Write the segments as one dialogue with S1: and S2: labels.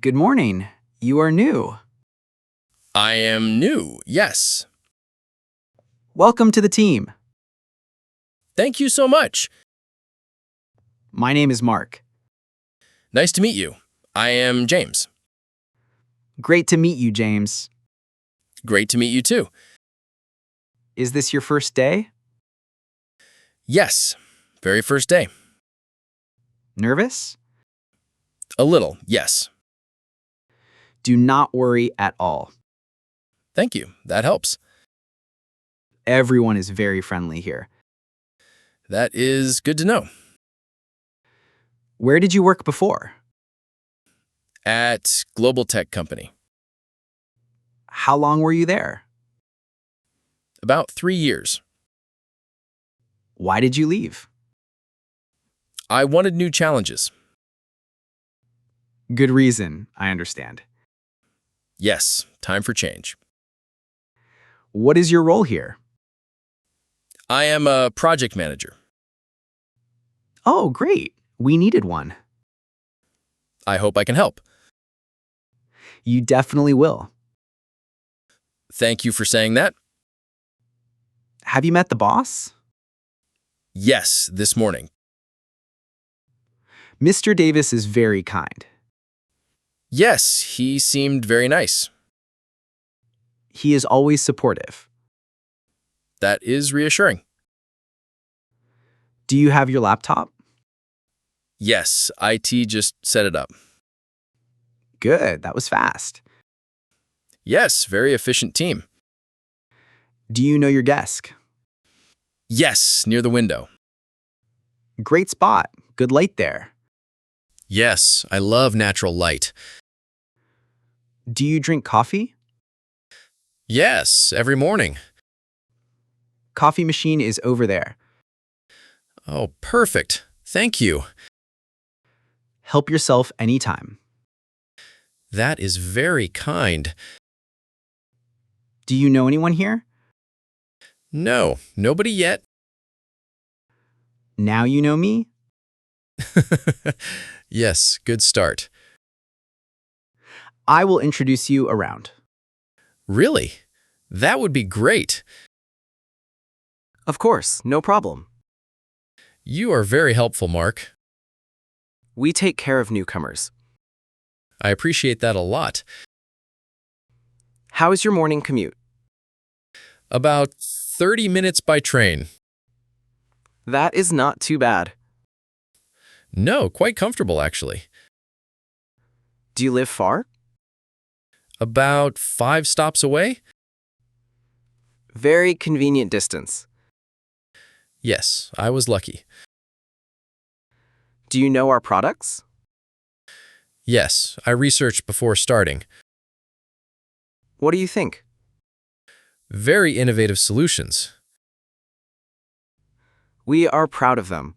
S1: Good morning. You are new.
S2: I am new, yes.
S1: Welcome to the team.
S2: Thank you so much.
S1: My name is Mark.
S2: Nice to meet you. I am James.
S1: Great to meet you, James.
S2: Great to meet you too.
S1: Is this your first day?
S2: Yes, very first day.
S1: Nervous?
S2: A little, yes.
S1: Do not worry at all.
S2: Thank you. That helps.
S1: Everyone is very friendly here.
S2: That is good to know.
S1: Where did you work before?
S2: At Global Tech Company.
S1: How long were you there?
S2: About 3 years.
S1: Why did you leave?
S2: I wanted new challenges.
S1: Good reason, I understand.
S2: Yes, time for change.
S1: What is your role here?
S2: I am a project manager.
S1: Oh, great. We needed one.
S2: I hope I can help.
S1: You definitely will.
S2: Thank you for saying that.
S1: Have you met the boss?
S2: Yes, this morning.
S1: Mr. Davis is very kind.
S2: Yes, he seemed very nice.
S1: He is always supportive.
S2: That is reassuring.
S1: Do you have your laptop?
S2: Yes, IT just set it up.
S1: Good, that was fast.
S2: Yes, very efficient team.
S1: Do you know your desk?
S2: Yes, near the window.
S1: Great spot. Good light there.
S2: Yes, I love natural light.
S1: Do you drink coffee?
S2: Yes, every morning.
S1: Coffee machine is over there.
S2: Oh, perfect. Thank you.
S1: Help yourself anytime.
S2: That is very kind.
S1: Do you know anyone here?
S2: No, nobody yet.
S1: Now you know me?
S2: Yes, good start.
S1: I will introduce you around.
S2: Really? That would be great.
S1: Of course, no problem.
S2: You are very helpful, Mark.
S1: We take care of newcomers.
S2: I appreciate that a lot.
S1: How is your morning commute?
S2: About 30 minutes by train.
S1: That is not too bad.
S2: No, quite comfortable, actually.
S1: Do you live far?
S2: About 5 stops away?
S1: Very convenient distance.
S2: Yes, I was lucky.
S1: Do you know our products?
S2: Yes, I researched before starting.
S1: What do you think?
S2: Very innovative solutions.
S1: We are proud of them.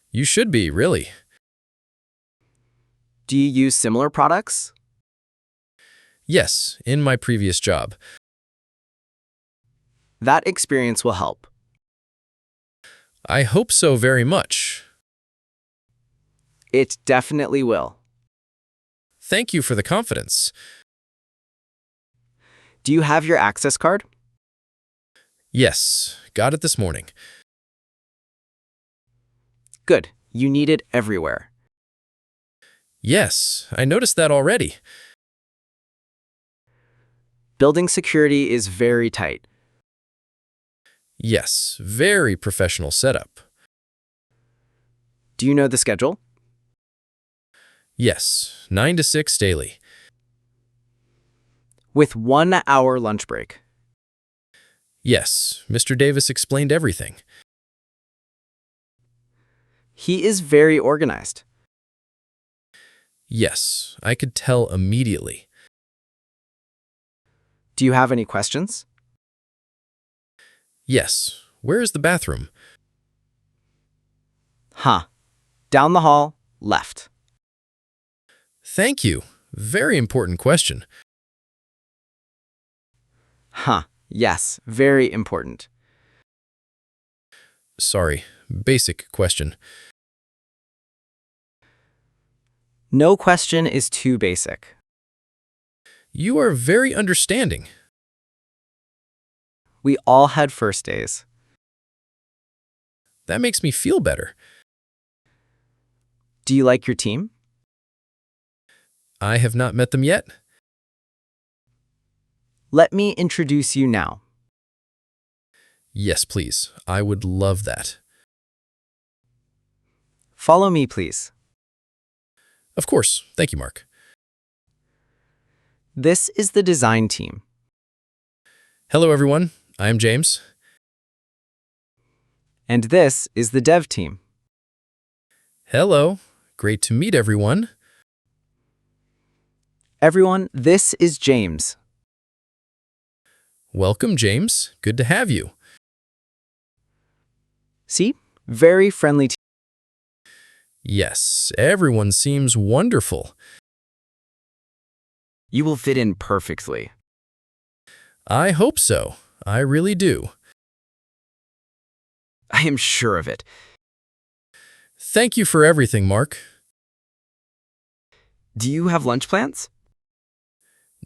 S2: You should be, really.
S1: Do you use similar products?
S2: Yes, in my previous job.
S1: That experience will help.
S2: I hope so very much.
S1: It definitely will.
S2: Thank you for the confidence.
S1: Do you have your access card?
S2: Yes, got it this morning.
S1: Good. You need it everywhere.
S2: Yes, I noticed that already.
S1: Building security is very tight.
S2: Yes, very professional setup.
S1: Do you know the schedule?
S2: Yes, 9 to 6 daily.
S1: With 1 hour lunch break.
S2: Yes, Mr. Davis explained everything.
S1: He is very organized.
S2: Yes, I could tell immediately.
S1: Do you have any questions?
S2: Yes, where is the bathroom?
S1: Down the hall, left.
S2: Thank you. Very important question.
S1: Yes, very important.
S2: Sorry, basic question.
S1: No question is too basic.
S2: You are very understanding.
S1: We all had first days.
S2: That makes me feel better.
S1: Do you like your team?
S2: I have not met them yet.
S1: Let me introduce you now.
S2: Yes, please. I would love that.
S1: Follow me, please.
S2: Of course. Thank you, Mark.
S1: This is the design team.
S2: Hello, everyone. I am James.
S1: And this is the dev team.
S2: Hello. Great to meet everyone.
S1: Everyone, this is James.
S2: Welcome, James. Good to have you.
S1: See? Very friendly team.
S2: Yes, everyone seems wonderful.
S1: You will fit in perfectly.
S2: I hope so. I really do.
S1: I am sure of it.
S2: Thank you for everything, Mark.
S1: Do you have lunch plans?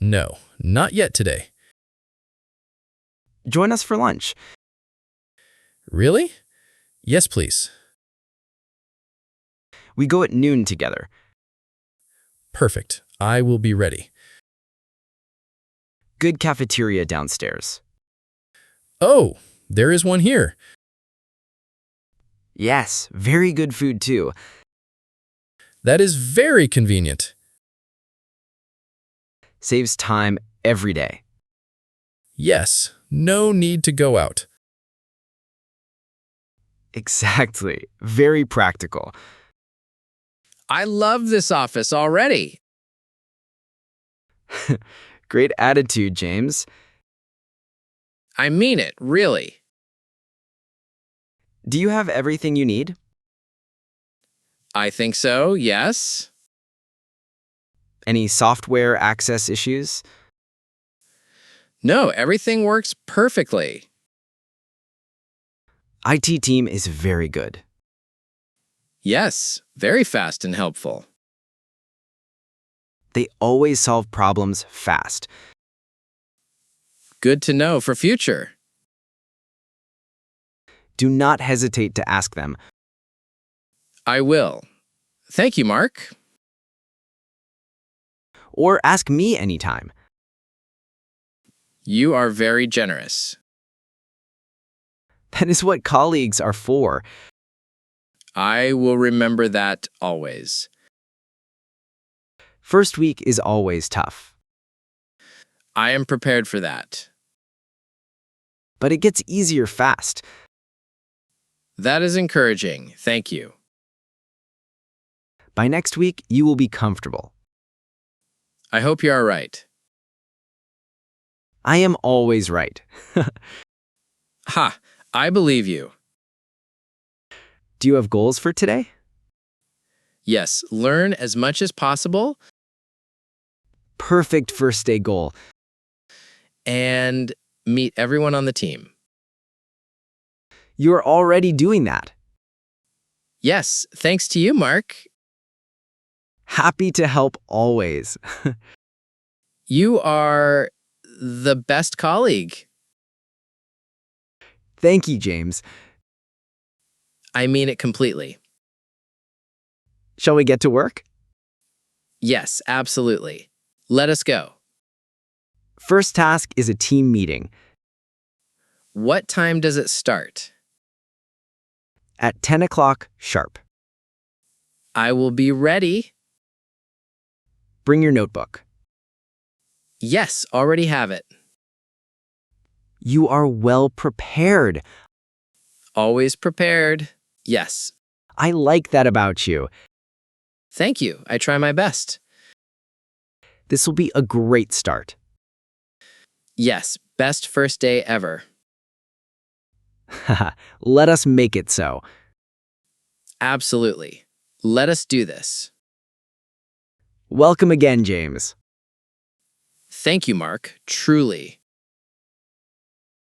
S2: No, not yet today.
S1: Join us for lunch.
S2: Really? Yes, please.
S1: We go at noon together.
S2: Perfect. I will be ready.
S1: Good cafeteria downstairs.
S2: Oh, there is one here.
S1: Yes, very good food too.
S2: That is very convenient.
S1: Saves time every day.
S2: Yes, no need to go out.
S1: Exactly. Very practical.
S3: I love this office already.
S1: Great attitude, James.
S3: I mean it, really.
S1: Do you have everything you need?
S3: I think so, yes.
S1: Any software access issues?
S3: No, everything works perfectly.
S1: IT team is very good.
S3: Yes, very fast and helpful.
S1: They always solve problems fast.
S3: Good to know for future.
S1: Do not hesitate to ask them.
S3: I will. Thank you, Mark.
S1: Or ask me anytime.
S3: You are very generous.
S1: That is what colleagues are for.
S3: I will remember that always.
S1: First week is always tough,
S3: I am prepared for that.
S1: but it gets easier fast.
S3: That is encouraging. Thank you.
S1: By next week, you will be comfortable.
S3: I hope you are right.
S1: I am always right.
S3: Ha! I believe you.
S1: Do you have goals for today?
S3: Yes, learn as much as possible
S1: Perfect first day goal.
S3: and meet everyone on the team.
S1: You are already doing that.
S3: Yes, thanks to you, Mark.
S1: Happy to help always.
S3: You are the best colleague.
S1: Thank you, James.
S3: I mean it completely.
S1: Shall we get to work?
S3: Yes, absolutely. Let us go.
S1: First task is a team meeting
S3: What time does it start?
S1: at 10 o'clock sharp.
S3: I will be ready.
S1: Bring your notebook.
S3: Yes, already have it.
S1: You are well prepared.
S3: Always prepared. Yes.
S1: I like that about you.
S3: Thank you. I try my best.
S1: This will be a great start.
S3: Yes, best first day ever.
S1: Let us make it so.
S3: Absolutely. Let us do this.
S1: Welcome again, James.
S3: Thank you, Mark. Truly.